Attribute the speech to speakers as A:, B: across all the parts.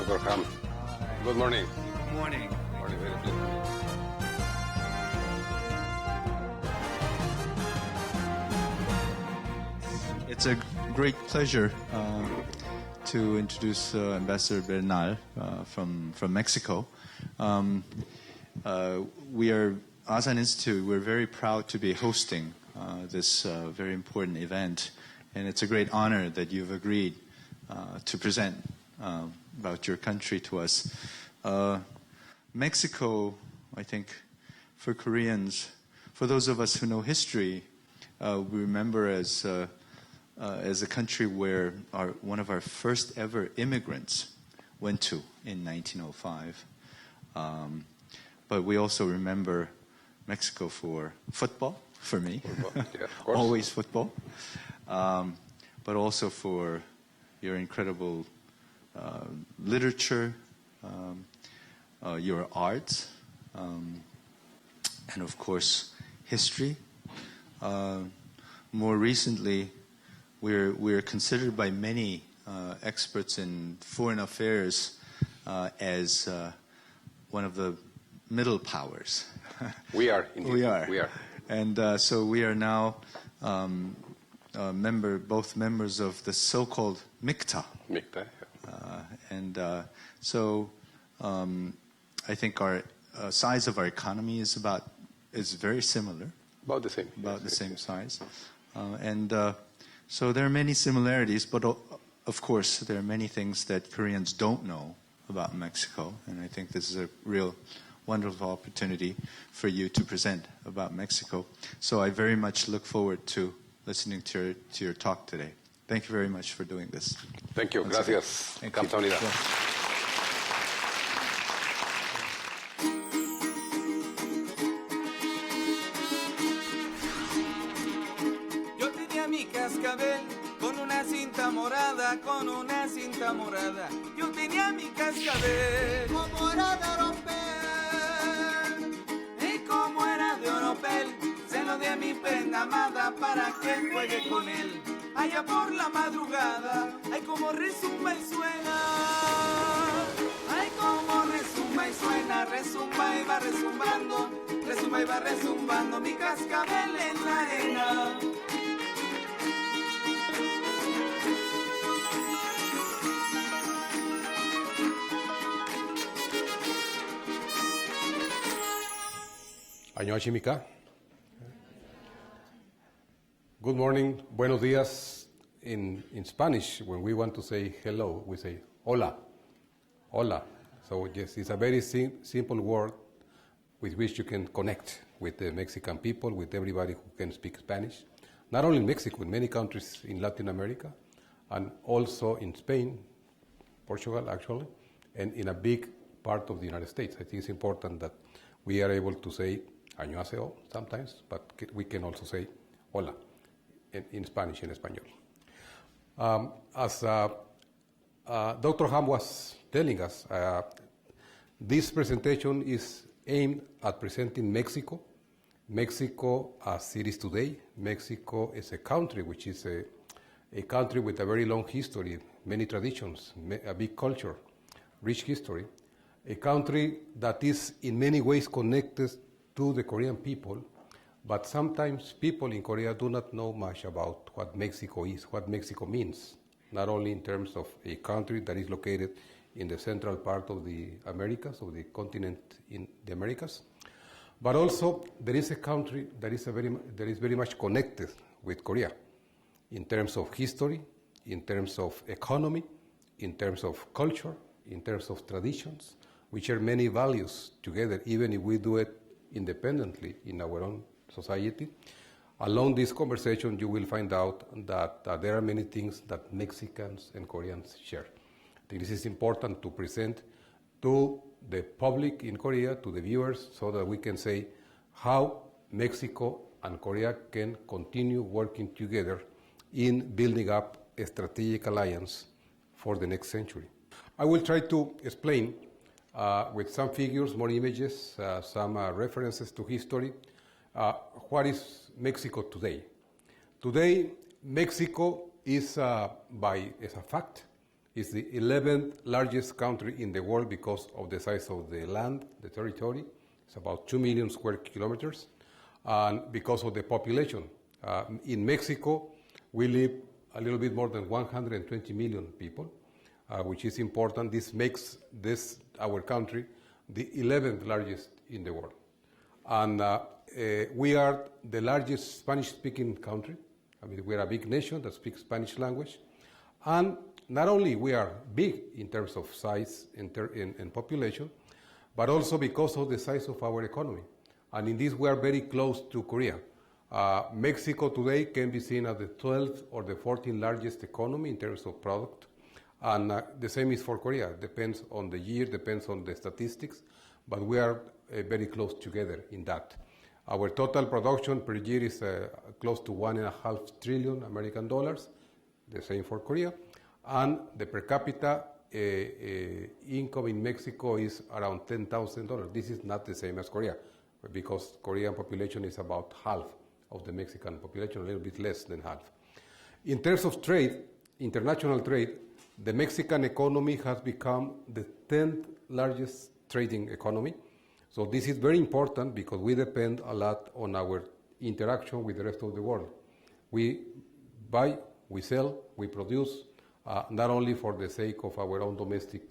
A: Dr. Ham.
B: Hi.
A: Good morning.
B: Good morning.
A: Morning, very pleased.
C: It's a great pleasure to introduce Ambassador Bernal from Mexico. We are Asan Institute. We're very proud to be hosting this very important event, and it's a great honor that you've agreed to present about your country to us. Mexico, I think, for Koreans, for those of us who know history, we remember as a country where one of our first ever immigrants went to in 1905. But we also remember Mexico for football, for me.
A: Football, yeah, of course.
C: Always football. But also for your incredible literature, your arts, and of course, history. More recently, we're considered by many experts in foreign affairs as one of the middle powers.
A: We are, indeed.
C: We are.
A: We are.
C: And so we are now both members of the so-called MICTA.
A: MICTA.
C: So I think our size of our economy is very similar.
A: About the same.
C: About the same size. So there are many similarities, but of course there are many things that Koreans don't know about Mexico, and I think this is a real wonderful opportunity for you to present about Mexico. So I very much look forward to listening to your talk today. Thank you very much for doing this.
A: Thank you.
C: Once
A: Gracias.
C: again. Thank you.
A: 감사합니다.
C: Yeah.
D: Con una cinta morada, con una cinta morada. Yo tenía mi cascabel como era de oropel. Y como era de oropel, se lo di a mi prenda amada para que juegue con él. Allá por la madrugada, ay como resumba y suena. Ay como resumba y suena, resumba y va resumbando. Resumba y va resumbando mi cascabel en la arena.
A: 안녕하십니까? Good morning, buenos días. In Spanish, when we want to say hello, we say hola, hola. So yes, it's a very simple word with which you can connect with the Mexican people, with everybody who can speak Spanish. Not only in Mexico, in many countries in Latin America, and also in Spain, Portugal actually, and in a big part of the United States. I think it's important that we are able to say Añoaseo sometimes, but we can also say hola in Spanish, in Español. As Dr. Ham was telling us, this presentation is aimed at presenting Mexico as it is today. Mexico is a country which is a country with a very long history, many traditions, a big culture, rich history, a country that is in many ways connected to the Korean people, but sometimes people in Korea do not know much about what Mexico is, what Mexico means, not only in terms of a country that is located in the central part of the Americas, of the continent in the Americas, but also there is a country that is very much connected with Korea in terms of history, in terms of economy, in terms of culture, in terms of traditions, which are many values together, even if we do it independently in our own society. Along this conversation, you will find out that there are many things that Mexicans and Koreans share. I think this is important to present to the public in Korea, to the viewers, so that we can say how Mexico and Korea can continue working together in building up a strategic alliance for the next century. I will try to explain with some figures, more images, some references to history, what is Mexico today. Today, Mexico is, as a fact, It's the 11th largest country in the world because of the size of the land, the territory. It's about 2 million square kilometers. And because of the population. In Mexico, we live a little bit more than 120 million people, which is important. This makes our country, the 11th largest in the world. And we are the largest Spanish-speaking country. I mean, we're a big nation that speaks Spanish language. And not only we are big in terms of size and population, but also because of the size of our economy. And in this, we are very close to Korea. Mexico today can be seen as the 12th or the 14th largest economy in terms of product. And the same is for Korea. Depends on the year, depends on the statistics, but we are very close together in that. Our total production per year is close to $1.5 trillion American dollars, the same for Korea. And the per capita income in Mexico is around $10,000. This is not the same as Korea, because Korean population is about half of the Mexican population, a little bit less than half. In terms of trade, international trade, the Mexican economy has become the 10th largest trading economy. So this is very important because we depend a lot on our interaction with the rest of the world. We buy, we sell, we produce, not only for the sake of our own domestic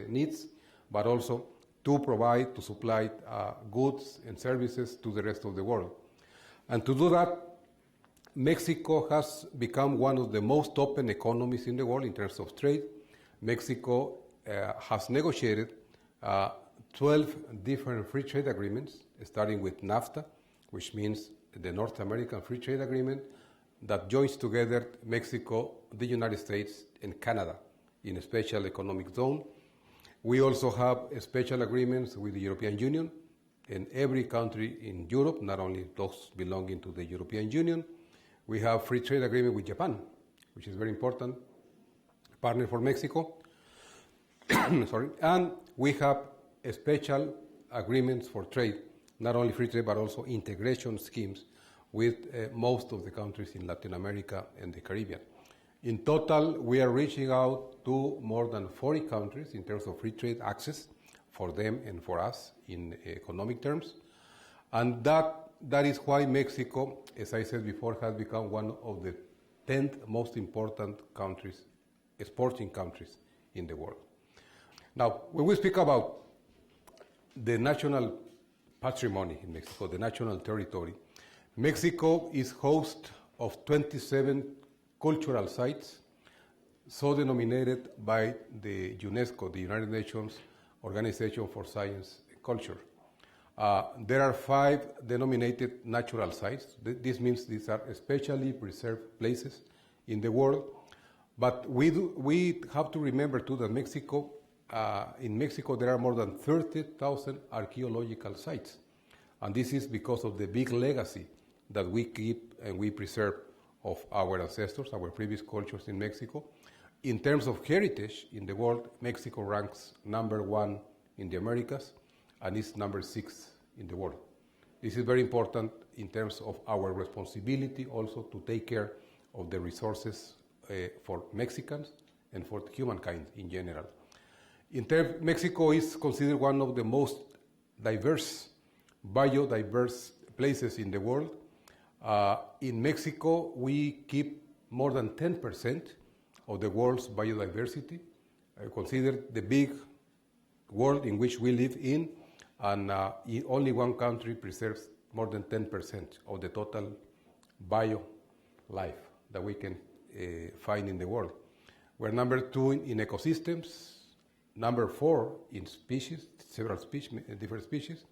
A: needs, but also to provide, to supply goods and services to the rest of the world. And to do that, Mexico has become one of the most open economies in the world in terms of trade. Mexico has negotiated 12 different free trade agreements, starting with NAFTA, which means the North American Free Trade Agreement, that joins together Mexico, the United States, and Canada in a special economic zone. We also have special agreements with the European Union and every country in Europe, not only those belonging to the European Union. We have free trade agreement with Japan, which is very important partner for Mexico. Sorry. And we have special agreements for trade, not only free trade, but also integration schemes with most of the countries in Latin America and the Caribbean. In total, we are reaching out to more than 40 countries in terms of free trade access for them and for us in economic terms. And that is why Mexico, as I said before, has become one of the 10th most important countries, exporting countries in the world. Now, when we speak about the national patrimony in Mexico, the national territory, Mexico is host of 27 cultural sites, so denominated by the UNESCO, the United Nations Organization for Science and Culture. There are 5 denominated natural sites. This means these are especially preserved places in the world. But we have to remember too that in Mexico there are more than 30,000 archaeological sites. And this is because of the big legacy that we keep and we preserve of our ancestors, our previous cultures in Mexico. In terms of heritage in the world, Mexico ranks number 1 in the Americas and is number 6 in the world. This is very important in terms of our responsibility also to take care of the resources for Mexicans and for humankind in general. Mexico is considered one of the most diverse, biodiverse places in the world. In Mexico, we keep more than 10% of the world's biodiversity. Consider the big world in which we live in, and only one country preserves more than 10% of the total bio life that we can find in the world. We're number 2 in ecosystems, number 4 in species, several species, different species,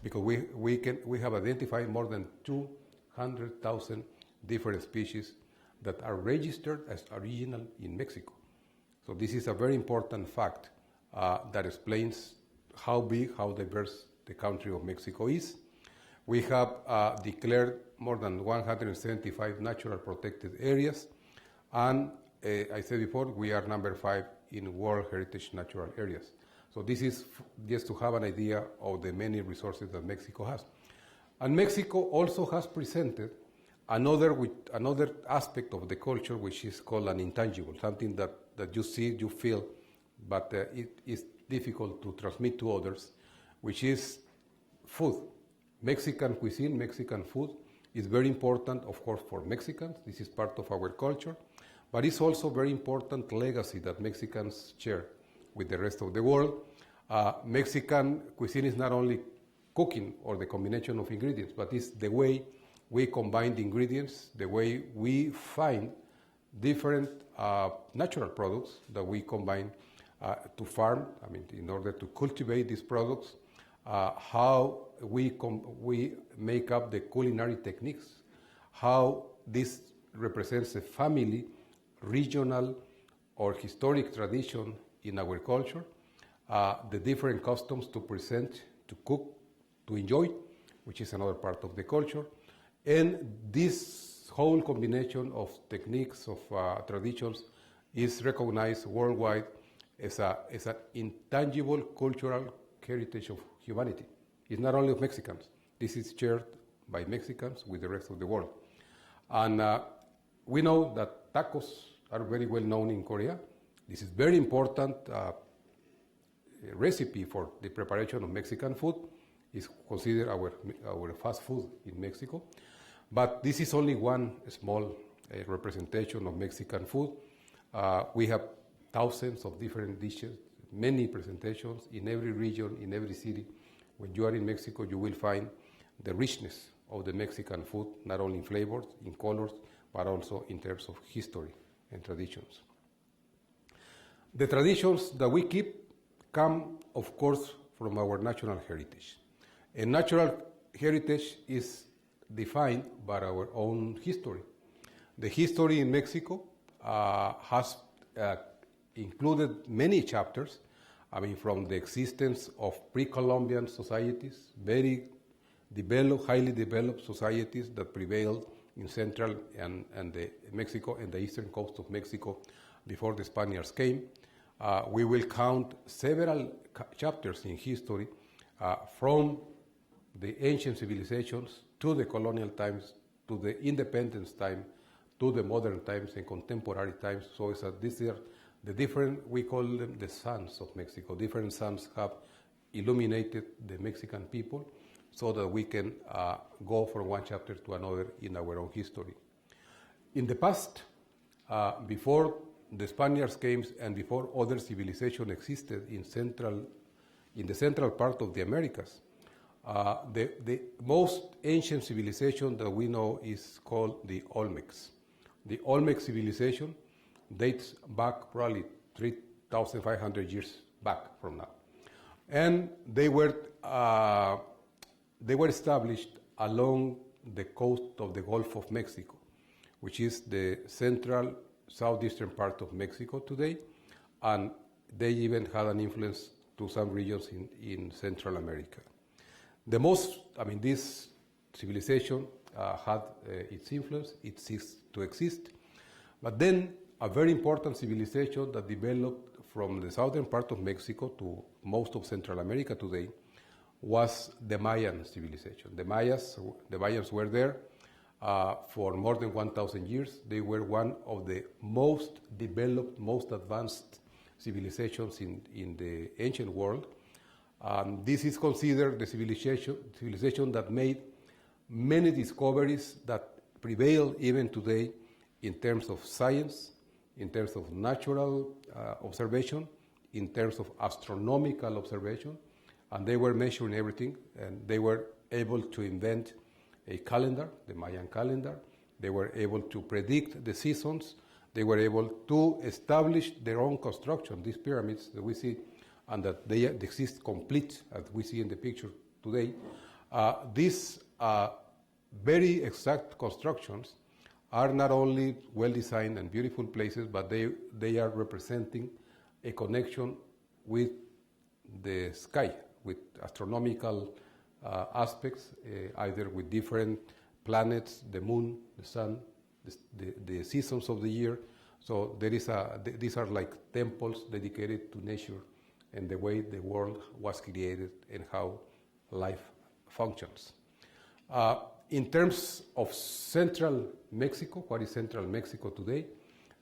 A: because we have identified more than 200,000 different species that are registered as original in Mexico. So this is a very important fact that explains how big, how diverse the country of Mexico is. We have declared more than 175 natural protected areas, and I said before, we are number 5 in World Heritage Natural Areas. So this is just to have an idea of the many resources that Mexico has. And Mexico also has presented another aspect of the culture, which is called an intangible, something that you see, you feel, but it is difficult to transmit to others, which is food. Mexican cuisine, Mexican food is very important, of course, for Mexicans. This is part of our culture, but it's also very important legacy that Mexicans share with the rest of the world. Mexican cuisine is not only cooking or the combination of ingredients, but it's the way we combine the ingredients, the way we find different natural products that we combine to farm, in order to cultivate these products, how we make up the culinary techniques, how this represents a family, regional, or historic tradition in our culture, the different customs to present, to cook, to enjoy, which is another part of the culture. And this whole combination of techniques, of traditions, is recognized worldwide as an intangible cultural heritage of humanity. It's not only of Mexicans. This is shared by Mexicans with the rest of the world. And we know that tacos are very well known in Korea. This is very important recipe for the preparation of Mexican food. It's considered our fast food in Mexico. But this is only one small representation of Mexican food. We have thousands of different dishes, many presentations in every region, in every city. When you are in Mexico, you will find the richness of the Mexican food, not only in flavors, in colors, but also in terms of history and traditions. The traditions that we keep come, of course, from our national heritage. And natural heritage is defined by our own history. The history in Mexico has included many chapters, from the existence of pre-Columbian societies, very developed, highly developed societies that prevailed in central and the Mexico and the eastern coast of Mexico before the Spaniards came. We will count several chapters in history from the ancient civilizations to the colonial times, to the independence time, to the modern times and contemporary times. So it's these are the different, we call them the suns of Mexico. Different suns have illuminated the Mexican people so that we can go from one chapter to another in our own history. In the past, before the Spaniards came and before other civilization existed in the central part of the Americas, the most ancient civilization that we know is called the Olmecs. The Olmec civilization dates back probably 3,500 years back from now. And they were established along the coast of the Gulf of Mexico, which is the central southeastern part of Mexico today, and they even had an influence to some regions in Central America. This civilization had its influence, it ceased to exist, but then a very important civilization that developed from the southern part of Mexico to most of Central America today was the Mayan civilization. The Mayans were there for more than 1,000 years. They were one of the most developed, most advanced civilizations in the ancient world. This is considered the civilization that made many discoveries that prevail even today in terms of science, in terms of natural observation, in terms of astronomical observation, and they were measuring everything, and they were able to invent a calendar, the Mayan calendar. They were able to predict the seasons. They were able to establish their own construction, these pyramids that we see, and that they exist complete, as we see in the picture today. These very exact constructions are not only well-designed and beautiful places, but they are representing a connection with the sky, with astronomical aspects, either with different planets, the moon, the sun, the seasons of the year. So these are like temples dedicated to nature and the way the world was created and how life functions. In terms of central Mexico, what is central Mexico today?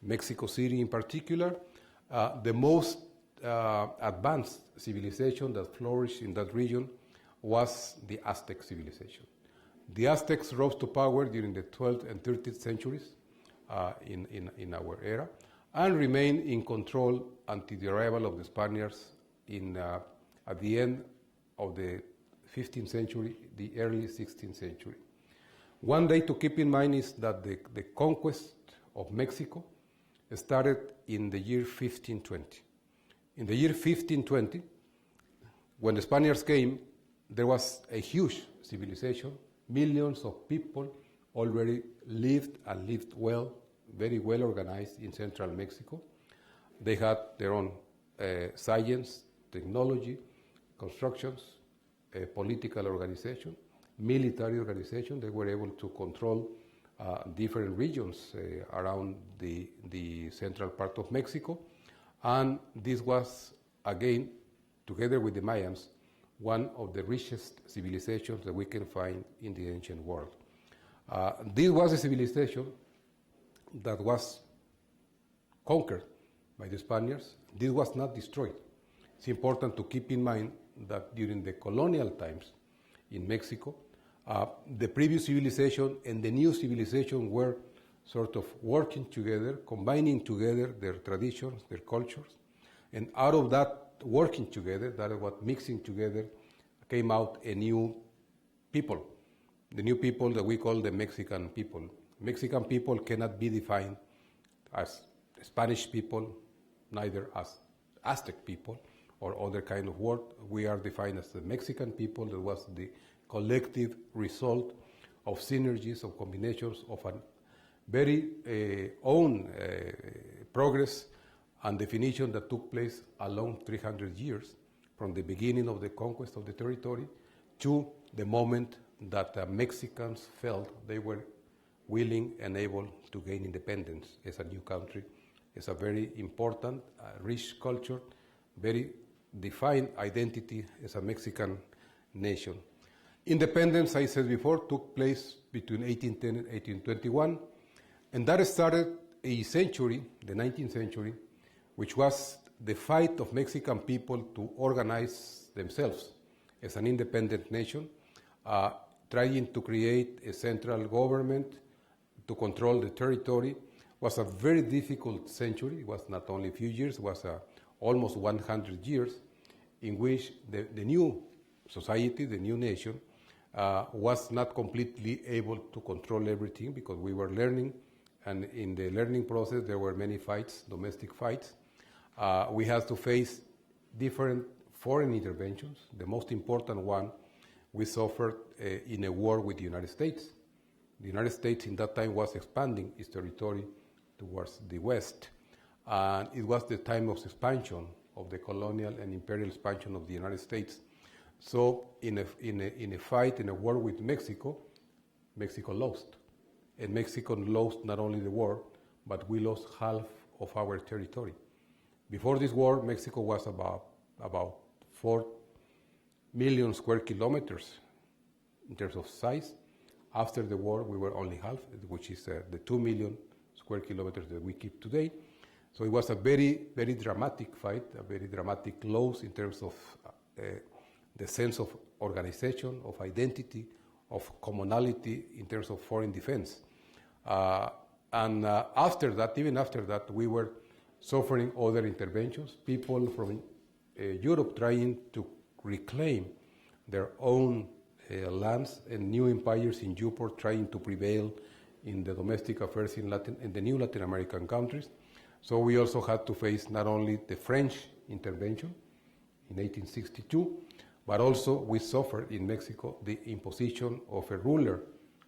A: Mexico City in particular, the most advanced civilization that flourished in that region was the Aztec civilization. The Aztecs rose to power during the 12th and 13th centuries in our era and remained in control until the arrival of the Spaniards at the end of the 15th century, the early 16th century. One day to keep in mind is that the conquest of Mexico started in the year 1520. In the year 1520, when the Spaniards came, there was a huge civilization. Millions of people already lived and lived well, very well organized in central Mexico. They had their own science, technology, constructions, political organization, military organization. They were able to control different regions around the central part of Mexico. And this was, again, together with the Mayans, one of the richest civilizations that we can find in the ancient world. This was a civilization that was conquered by the Spaniards. This was not destroyed. It's important to keep in mind that during the colonial times in Mexico, the previous civilization and the new civilization were sort of working together, combining together their traditions, their cultures, and out of that working together, that is what mixing together, came out a new people, the new people that we call the Mexican people. Mexican people cannot be defined as Spanish people, neither as Aztec people or other kind of word. We are defined as the Mexican people. That was the collective result of synergies, of combinations, of a very own progress and definition that took place along 300 years from the beginning of the conquest of the territory to the moment that Mexicans felt they were willing and able to gain independence as a new country. It's a very important, rich culture, very defined identity as a Mexican nation. Independence, I said before, took place between 1810 and 1821, and that started a century, the 19th century, which was the fight of Mexican people to organize themselves as an independent nation, trying to create a central government to control the territory. Was a very difficult century. It was not only a few years, it was almost 100 years in which the new society, the new nation, was not completely able to control everything because we were learning, and in the learning process there were many fights, domestic fights. We had to face different foreign interventions. The most important one we suffered in a war with the United States. The United States in that time was expanding its territory towards the west, and it was the time of expansion of the colonial and imperial expansion of the United States. So in a fight, in a war with Mexico, Mexico lost. And Mexico lost not only the war, but we lost half of our territory. Before this war, Mexico was about 4 million square kilometers in terms of size. After the war, we were only half, which is the 2 million square kilometers that we keep today. So it was a very, very dramatic fight, a very dramatic loss in terms of the sense of organization, of identity, of commonality in terms of foreign defense. After that, even after that, we were suffering other interventions, people from Europe trying to reclaim their own lands, and new empires in Europe trying to prevail in the domestic affairs in the new Latin American countries. So we also had to face not only the French intervention in 1862, but also we suffered in Mexico the imposition of a ruler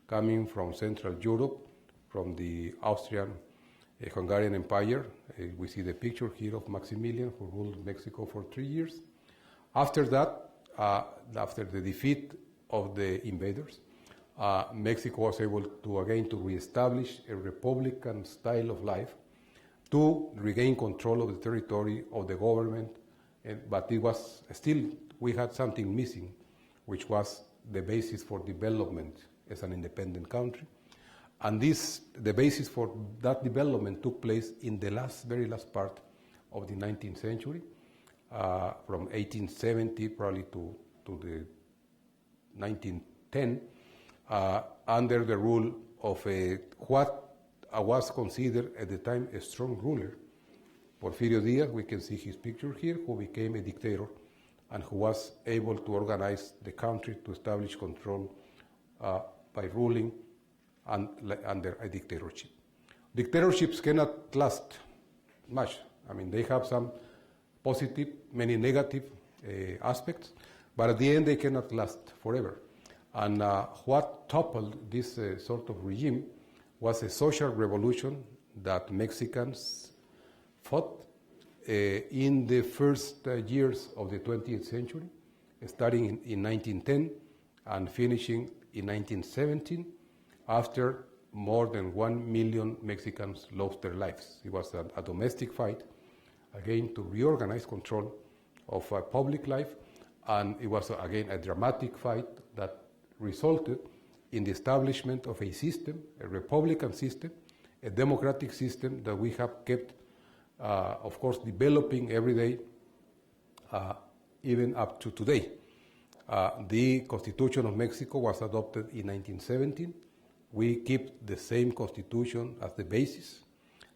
A: coming from Central Europe, from the Austrian-Hungarian Empire. We see the picture here of Maximilian, who ruled Mexico for 3 years. After that, after the defeat of the invaders, Mexico was able to again to reestablish a republican style of life, to regain control of the territory, of the government, but it was still, we had something missing, which was the basis for development as an independent country. And the basis for that development took place in the very last part of the 19th century, from 1870 probably to the 1910, under the rule of what was considered at the time a strong ruler, Porfirio Diaz. We can see his picture here, who became a dictator and who was able to organize the country to establish control by ruling under a dictatorship. Dictatorships cannot last much. I mean, they have some positive, many negative aspects, but at the end they cannot last forever. And what toppled this sort of regime was a social revolution that Mexicans fought in the first years of the 20th century, starting in 1910 and finishing in 1917, after more than 1 million Mexicans lost their lives. It was a domestic fight, again, to reorganize control of public life, and it was, again, a dramatic fight that resulted in the establishment of a system, a republican system, a democratic system that we have kept, of course, developing every day, even up to today. The Constitution of Mexico was adopted in 1917. We keep the same constitution as the basis,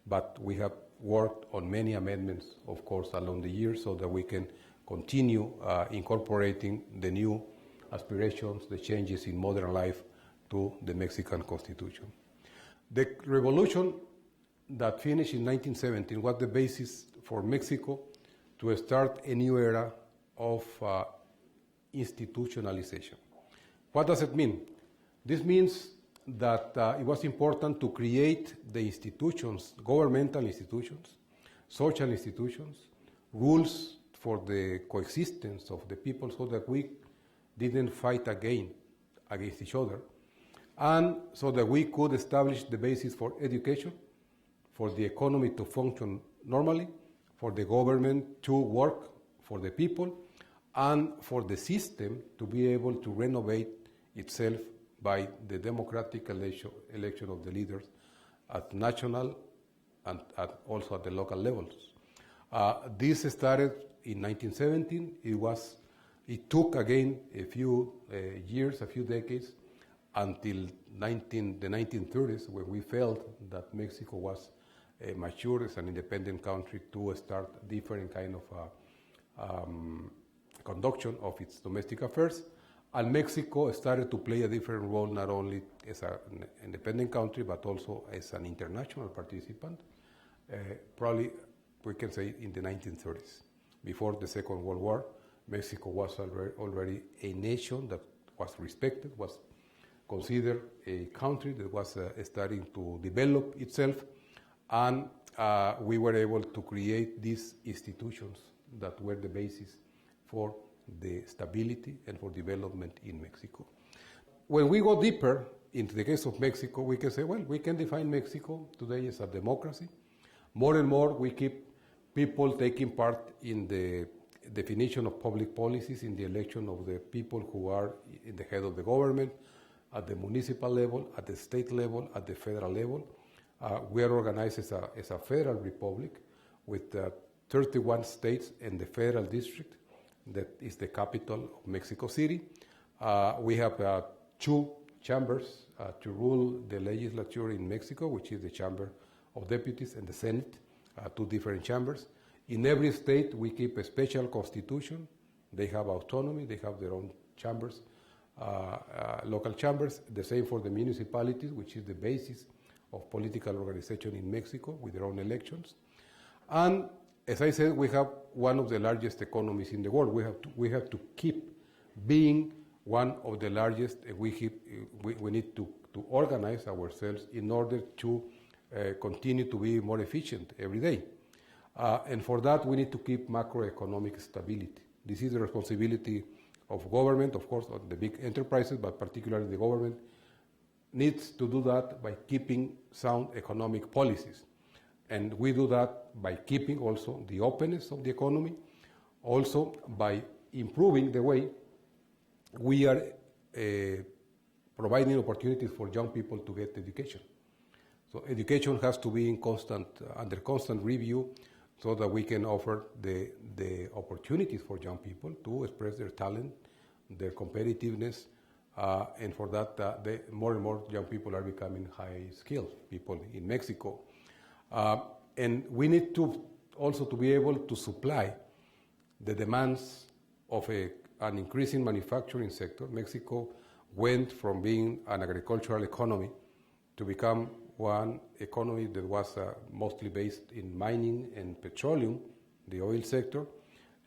A: but we have worked on many amendments, of course, along the years so that we can continue incorporating the new aspirations, the changes in modern life to the Mexican Constitution. The revolution that finished in 1917 was the basis for Mexico to start a new era of institutionalization. What does it mean? This means that it was important to create the institutions, governmental institutions, social institutions, rules for the coexistence of the people so that we didn't fight against each other, and so that we could establish the basis for education, for the economy to function normally, for the government to work for the people, and for the system to be able to renovate itself by the democratic election of the leaders at national and also at the local levels. This started in 1917. It took again a few years, a few decades, until the 1930s, when we felt that Mexico was mature as an independent country to start different kind of conduction of its domestic affairs. And Mexico started to play a different role, not only as an independent country, but also as an international participant, probably we can say in the 1930s. Before the Second World War, Mexico was already a nation that was respected, was considered a country that was starting to develop itself, and we were able to create these institutions that were the basis for the stability and for development in Mexico. When we go deeper into the case of Mexico, we can say, well, we can define Mexico today as a democracy. More and more, we keep people taking part in the definition of public policies, in the election of the people who are in the head of the government, at the municipal level, at the state level, at the federal level. We are organized as a federal republic with 31 states and the federal district that is the capital of Mexico City. We have 2 chambers to rule the legislature in Mexico, which is the Chamber of Deputies and the Senate, 2 different chambers. In every state, we keep a special constitution. They have autonomy. They have their own chambers, local chambers. The same for the municipalities, which is the basis of political organization in Mexico with their own elections. And as I said, we have one of the largest economies in the world. We have to keep being one of the largest. We need to organize ourselves in order to continue to be more efficient every day. And for that, we need to keep macroeconomic stability. This is the responsibility of government, of course, of the big enterprises, but particularly the government needs to do that by keeping sound economic policies. And we do that by keeping also the openness of the economy, also by improving the way we are providing opportunities for young people to get education. So education has to be in under constant review so that we can offer the opportunities for young people to express their talent, their competitiveness, and for that, more and more young people are becoming high-skilled people in Mexico. And we need to also to be able to supply the demands of an increasing manufacturing sector. Mexico went from being an agricultural economy to become one economy that was mostly based in mining and petroleum, the oil sector,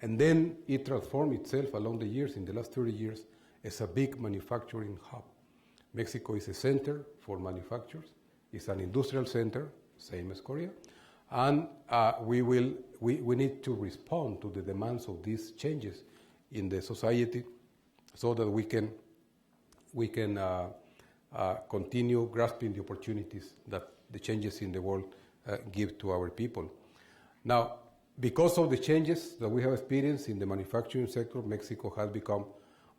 A: and then it transformed itself along the years, in the last 30 years, as a big manufacturing hub. Mexico is a center for manufacturers. It's an industrial center, same as Korea, and we need to respond to the demands of these changes in the society so that we can continue grasping the opportunities that the changes in the world give to our people. Now, because of the changes that we have experienced in the manufacturing sector, Mexico has become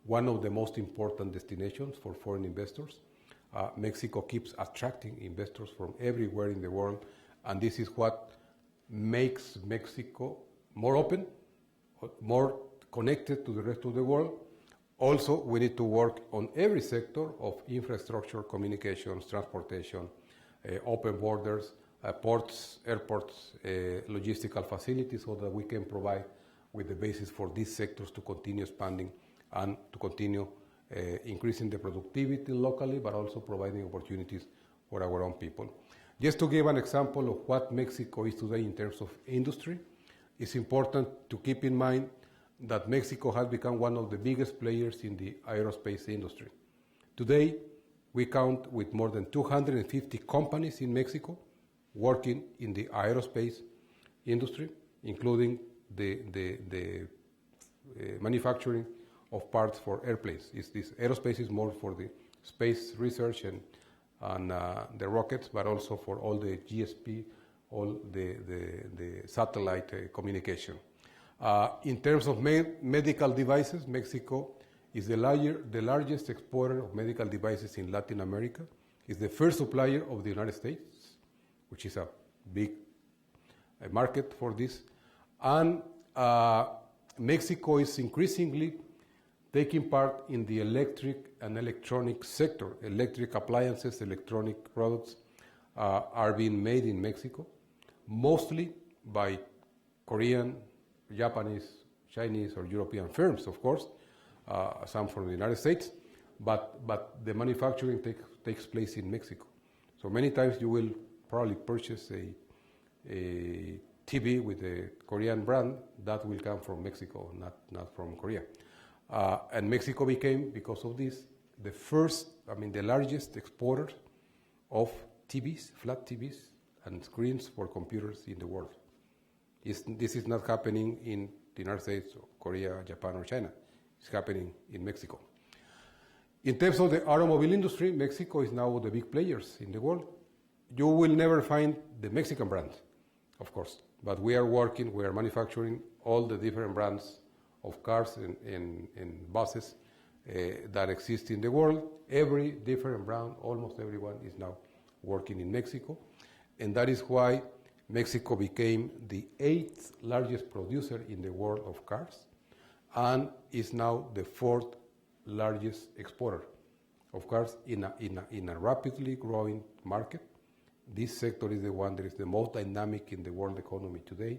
A: one of the most important destinations for foreign investors. Mexico keeps attracting investors from everywhere in the world, and this is what makes Mexico more open, more connected to the rest of the world. Also, we need to work on every sector of infrastructure, communications, transportation, open borders, ports, airports, logistical facilities, so that we can provide with the basis for these sectors to continue expanding and to continue increasing the productivity locally, but also providing opportunities for our own people. Just to give an example of what Mexico is today in terms of industry, it's important to keep in mind that Mexico has become one of the biggest players in the aerospace industry. Today, we count with more than 250 companies in Mexico working in the aerospace industry, including the manufacturing of parts for airplanes. This aerospace is more for the space research and the rockets, but also for all the GSP, all the satellite communication. In terms of medical devices, Mexico is the largest exporter of medical devices in Latin America. It's the first supplier of the United States, which is a big market for this. And Mexico is increasingly taking part in the electric and electronic sector. Electric appliances, electronic products are being made in Mexico, mostly by Korean, Japanese, Chinese, or European firms, of course, some from the United States, but the manufacturing takes place in Mexico. So many times you will probably purchase a TV with a Korean brand that will come from Mexico, not from Korea. And Mexico became, because of this, the largest exporter of TVs, flat TVs, and screens for computers in the world. This is not happening in the United States, or Korea, Japan, or China. It's happening in Mexico. In terms of the automobile industry, Mexico is now the big players in the world. You will never find the Mexican brand, of course, but we are manufacturing all the different brands of cars and buses that exist in the world. Every different brand, almost everyone, is now working in Mexico, and that is why Mexico became the 8th largest producer in the world of cars and is now the 4th largest exporter of cars in a rapidly growing market. This sector is the one that is the most dynamic in the world economy today,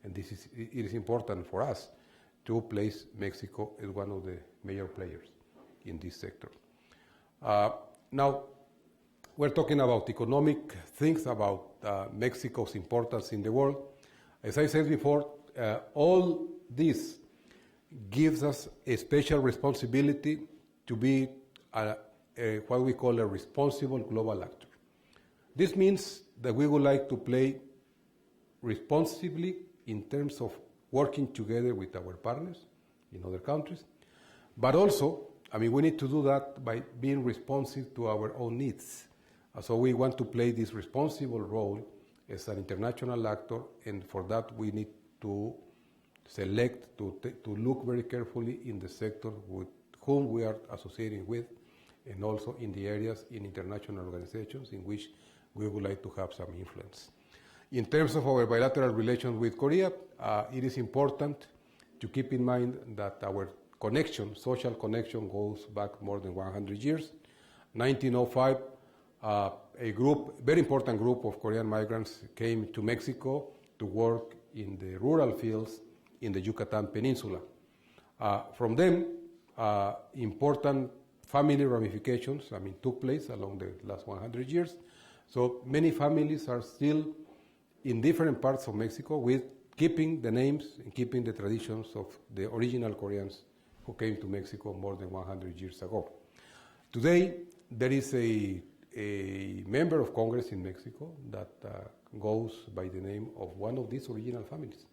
A: and it is important for us to place Mexico as one of the major players in this sector. Now, we're talking about economic things, about Mexico's importance in the world. As I said before, all this gives us a special responsibility to be what we call a responsible global actor. This means that we would like to play responsibly in terms of working together with our partners in other countries, but also, we need to do that by being responsive to our own needs. So we want to play this responsible role as an international actor, and for that we need to select, to look very carefully in the sector with whom we are associating with, and also in the areas in international organizations in which we would like to have some influence. In terms of our bilateral relations with Korea, it is important to keep in mind that our connection, social connection, goes back more than 100 years. 1905, a group, very important group of Korean migrants came to Mexico to work in the rural fields in the Yucatan Peninsula. From them, important family ramifications, took place along the last 100 years. So many families are still in different parts of Mexico with keeping the names and keeping the traditions of the original Koreans who came to Mexico more than 100 years ago. Today, there is a member of Congress in Mexico that goes by the name of one of these original families.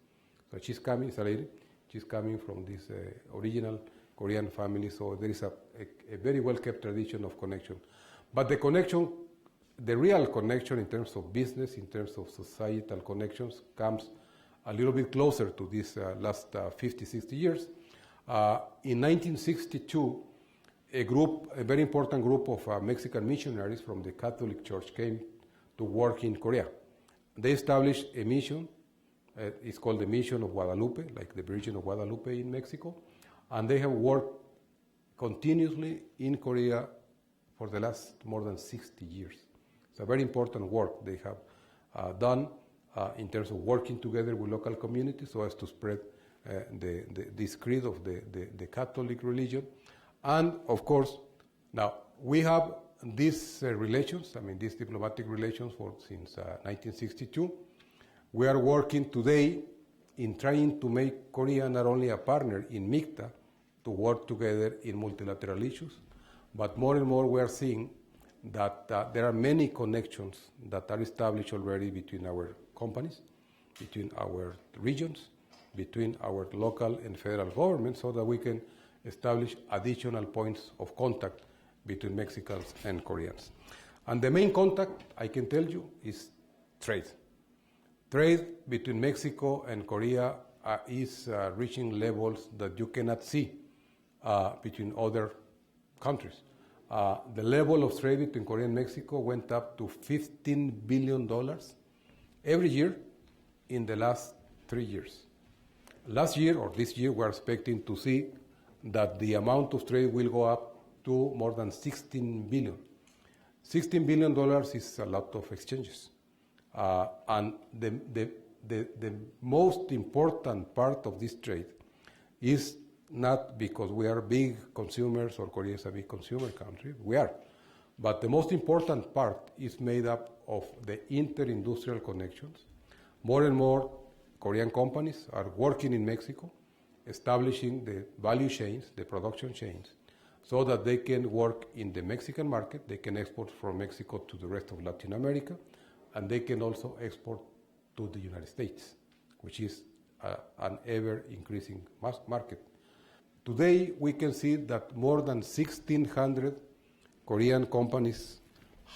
A: So she's coming, it's a lady, she's coming from this original Korean family, so there is a very well-kept tradition of connection. But the connection, the real connection in terms of business, in terms of societal connections, comes a little bit closer to these last 50, 60 years. In 1962, a very important group of Mexican missionaries from the Catholic Church came to work in Korea. They established a mission, it's called the Mission of Guadalupe, like the Virgin of Guadalupe in Mexico, and they have worked continuously in Korea for the last more than 60 years. It's a very important work they have done in terms of working together with local communities so as to spread this creed of the Catholic religion. And of course, now we have these relations, these diplomatic relations since 1962. We are working today in trying to make Korea not only a partner in MICTA to work together in multilateral issues, but more and more we are seeing that there are many connections that are established already between our companies, between our regions, between our local and federal governments, so that we can establish additional points of contact between Mexicans and Koreans. And the main contact, I can tell you, is trade. Trade between Mexico and Korea is reaching levels that you cannot see between other countries. The level of trade between Korea and Mexico went up to $15 billion every year in the last 3 years. Last year, or this year, we're expecting to see that the amount of trade will go up to more than $16 billion. $16 billion is a lot of exchanges. And the most important part of this trade is not because we are big consumers or Korea is a big consumer country, we are. But the most important part is made up of the inter-industrial connections. More and more Korean companies are working in Mexico, establishing the value chains, the production chains, so that they can work in the Mexican market, they can export from Mexico to the rest of Latin America, and they can also export to the United States, which is an ever-increasing market. Today, we can see that more than 1,600 Korean companies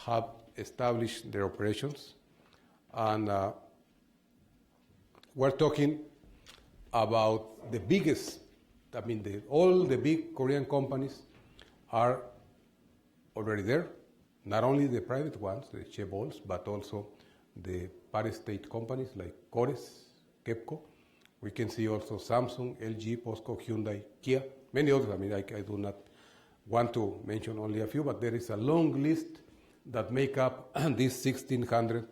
A: have established their operations, and we're talking about the biggest, all the big Korean companies are already there, not only the private ones, the chaebols, but also the par-state companies like Cores, KEPCO. We can see also Samsung, LG, POSCO, Hyundai, Kia, many others. I do not want to mention only a few, but there is a long list that make up these 1,600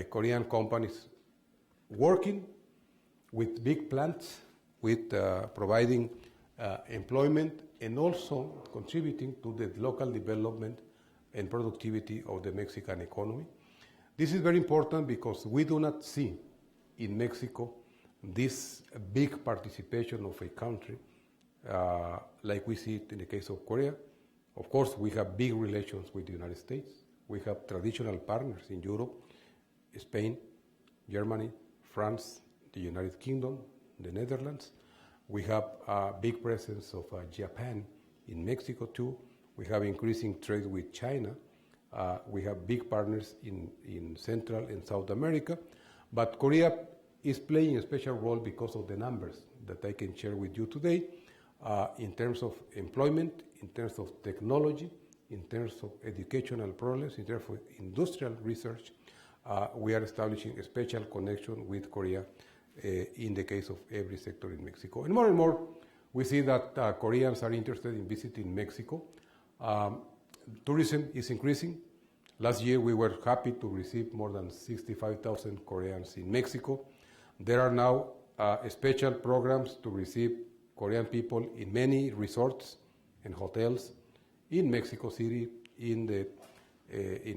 A: Korean companies working with big plants, with providing employment and also contributing to the local development and productivity of the Mexican economy. This is very important because we do not see in Mexico this big participation of a country like we see it in the case of Korea. Of course, we have big relations with the United States. We have traditional partners in Europe, Spain, Germany, France, the United Kingdom, the Netherlands. We have a big presence of Japan in Mexico too. We have increasing trade with China. We have big partners in Central and South America. But Korea is playing a special role because of the numbers that I can share with you today in terms of employment, in terms of technology, in terms of educational progress, in terms of industrial research, we are establishing a special connection with Korea in the case of every sector in Mexico. And more, we see that Koreans are interested in visiting Mexico. Tourism is increasing. Last year, we were happy to receive more than 65,000 Koreans in Mexico. There are now special programs to receive Korean people in many resorts and hotels in Mexico City, in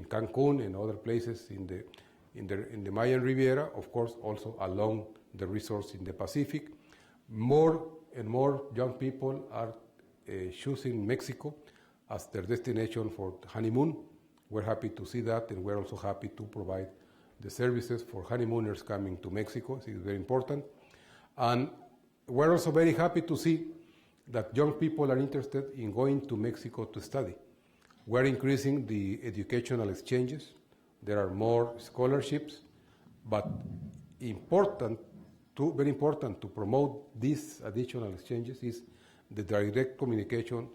A: Cancun and other places in the Mayan Riviera, of course, also along the resorts in the Pacific. More and more young people are choosing Mexico as their destination for honeymoon. We're happy to see that, and we're also happy to provide the services for honeymooners coming to Mexico. This is very important. And we're also very happy to see that young people are interested in going to Mexico to study. We're increasing the educational exchanges. There are more scholarships, but very important to promote these additional exchanges is the direct communication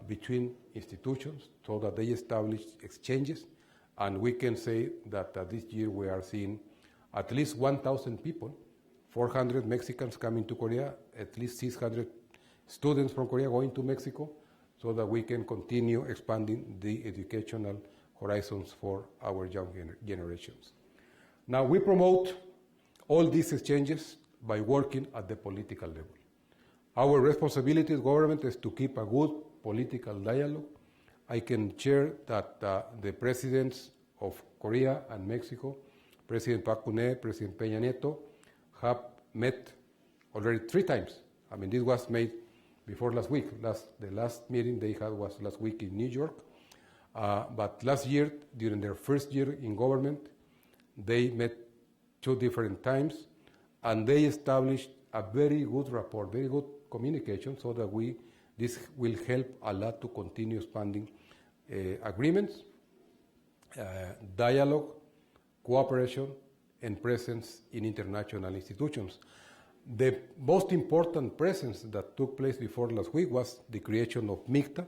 A: between institutions so that they establish exchanges. And we can say that this year we are seeing at least 1,000 people, 400 Mexicans coming to Korea, at least 600 students from Korea going to Mexico, so that we can continue expanding the educational horizons for our young generations. Now, we promote all these exchanges by working at the political level. Our responsibility as government is to keep a good political dialogue. I can share that the presidents of Korea and Mexico, President Park Geun-hye, President Peña Nieto, have met already 3 times. I mean, this was made before last week. The last meeting they had was last week in New York. But last year, during their first year in government, they met 2 different times, and they established a very good rapport, very good communication, so that this will help a lot to continue expanding agreements, dialogue, cooperation, and presence in international institutions. The most important presence that took place before last week was the creation of MICTA,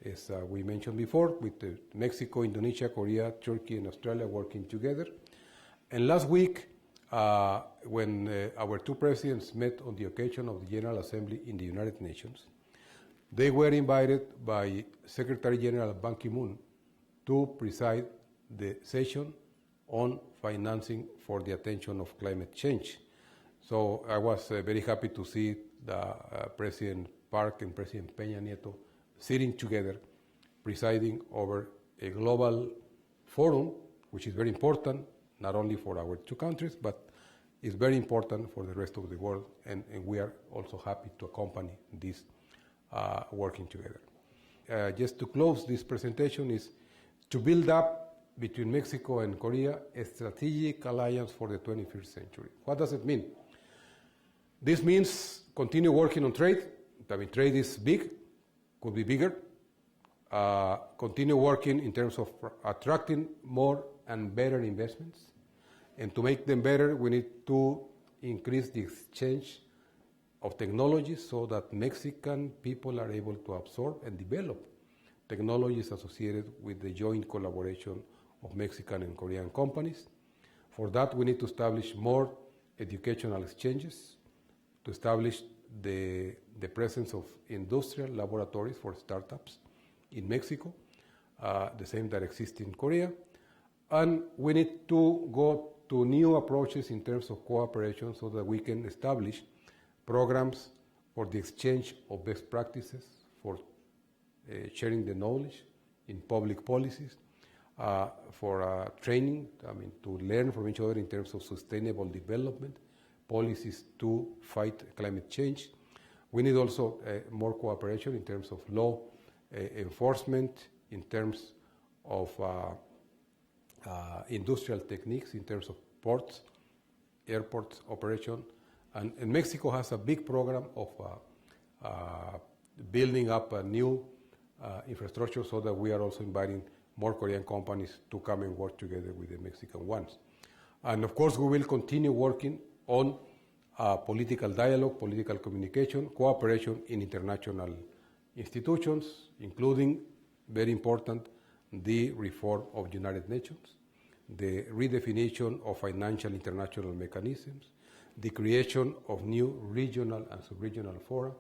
A: as we mentioned before, with Mexico, Indonesia, Korea, Turkey, and Australia working together. And last week, when our 2 presidents met on the occasion of the General Assembly in the United Nations, they were invited by Secretary General Ban Ki-moon to preside the session on financing for the attention of climate change. So I was very happy to see the President Park and President Peña Nieto sitting together, presiding over a global forum, which is very important, not only for our 2 countries, but is very important for the rest of the world, and we are also happy to accompany this working together. Just to close this presentation is to build up between Mexico and Korea a strategic alliance for the 21st century. What does it mean? This means continue working on trade. I mean, trade is big, could be bigger. Continue working in terms of attracting more and better investments. And to make them better, we need to increase the exchange of technologies so that Mexican people are able to absorb and develop technologies associated with the joint collaboration of Mexican and Korean companies. For that, we need to establish more educational exchanges, to establish the presence of industrial laboratories for startups in Mexico, the same that exist in Korea. And we need to go to new approaches in terms of cooperation so that we can establish programs for the exchange of best practices, for sharing the knowledge in public policies, for training, to learn from each other in terms of sustainable development, policies to fight climate change. We need also more cooperation in terms of law enforcement, in terms of industrial techniques, in terms of ports, airports operation. And Mexico has a big program of building up a new infrastructure so that we are also inviting more Korean companies to come and work together with the Mexican ones. And of course, we will continue working on political dialogue, political communication, cooperation in international institutions, including very important, the reform of United Nations, the redefinition of financial international mechanisms, the creation of new regional and sub-regional fora,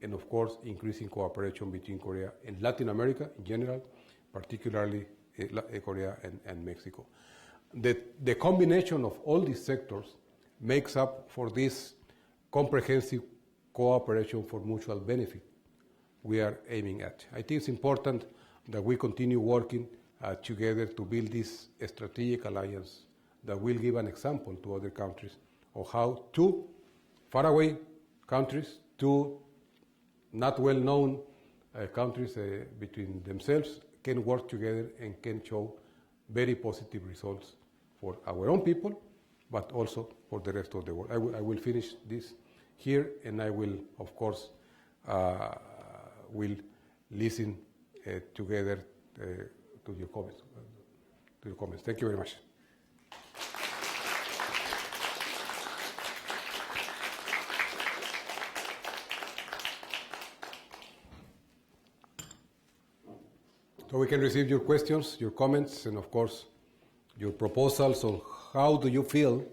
A: and of course, increasing cooperation between Korea and Latin America in general, particularly Korea and Mexico. The combination of all these sectors makes up for this comprehensive cooperation for mutual benefit we are aiming at. I think it's important that we continue working together to build this strategic alliance that will give an example to other countries of how two faraway countries, two not well-known countries between themselves can work together and can show very positive results for our own people, but also for the rest of the world. I will finish this here, and I will, of course, will listen together to your comments. Thank you very much. So we can receive your questions, your comments, and of course, your proposals on how do you feel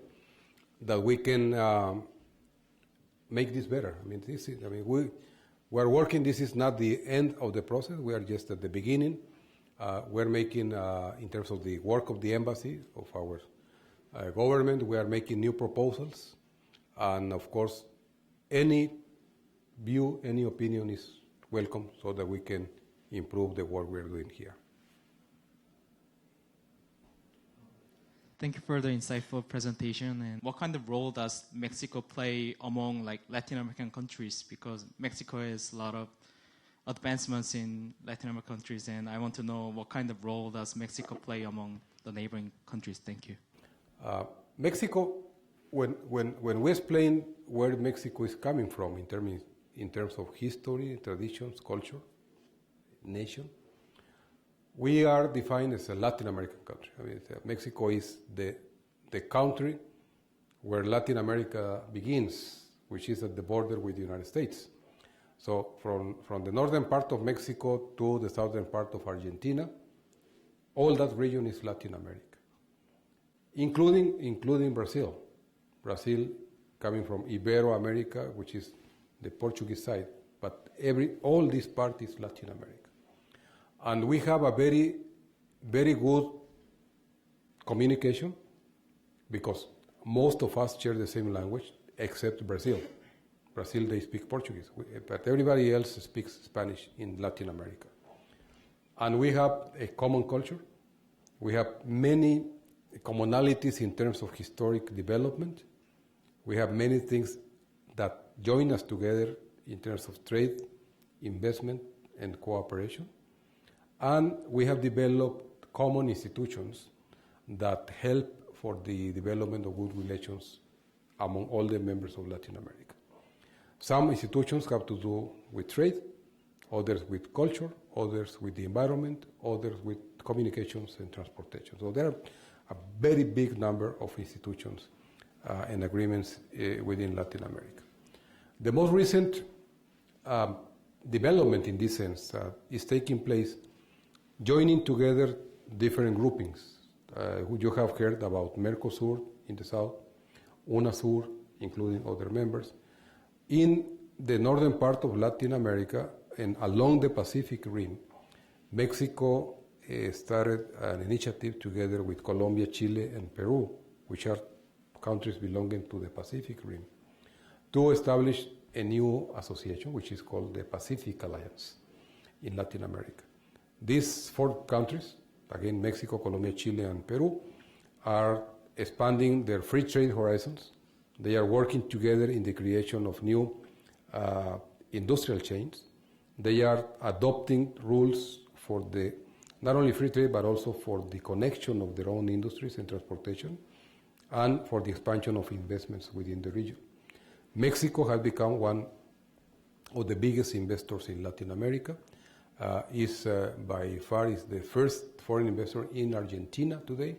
A: that we can make this better. I mean, we are working. This is not the end of the process. We are just at the beginning. We're making, in terms of the work of the embassy, of our government, we are making new proposals. And of course, any view, any opinion is welcome so that we can improve the work we're doing here.
B: Thank you for the insightful presentation. And what kind of role does Mexico play among Latin American countries? Because Mexico has a lot of advancements in Latin American countries, and I want to know what kind of role does Mexico play among the neighboring countries? Thank you.
A: Mexico, when we explain where Mexico is coming from in terms of history, traditions, culture, nation, we are defined as a Latin American country. I mean, Mexico is the country where Latin America begins, which is at the border with the United States. So from the northern part of Mexico to the southern part of Argentina, all that region is Latin America, including Brazil. Brazil coming from Ibero-America, which is the Portuguese side, but all this part is Latin America. And we have a very, very good communication because most of us share the same language except Brazil. Brazil, they speak Portuguese, but everybody else speaks Spanish in Latin America. And we have a common culture. We have many commonalities in terms of historic development. We have many things that join us together in terms of trade, investment, and cooperation. And we have developed common institutions that help for the development of good relations among all the members of Latin America. Some institutions have to do with trade, others with culture, others with the environment, others with communications and transportation. So there are a very big number of institutions and agreements within Latin America. The most recent development in this sense is taking place joining together different groupings. You have heard about Mercosur in the south, UNASUR, including other members. In the northern part of Latin America and along the Pacific Rim, Mexico started an initiative together with Colombia, Chile, and Peru, which are countries belonging to the Pacific Rim, to establish a new association, which is called the Pacific Alliance in Latin America. These 4 countries, again, Mexico, Colombia, Chile, and Peru, are expanding their free trade horizons. They are working together in the creation of new industrial chains. They are adopting rules for not only free trade, but also for the connection of their own industries and transportation, and for the expansion of investments within the region. Mexico has become one of the biggest investors in Latin America. By far is the first foreign investor in Argentina today.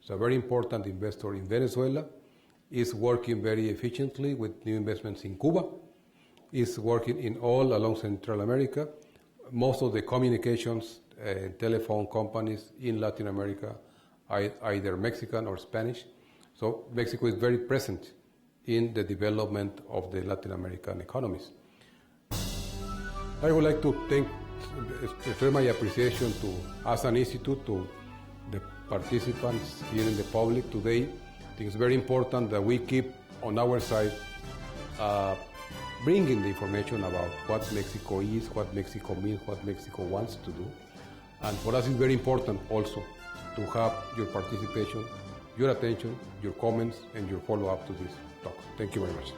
A: It's a very important investor in Venezuela. Is working very efficiently with new investments in Cuba. Is working in all along Central America. Most of the communications telephone companies in Latin America, either Mexican or Spanish. So Mexico is very present in the development of the Latin American economies. I would like to express my appreciation to Asan Institute, to the participants here in the public today. I think it's very important that we keep on our side bringing the information about what Mexico is, what Mexico means, what Mexico wants to do. And for us it's very important also to have your participation, your attention, your comments, and your follow-up to this talk. Thank you very much.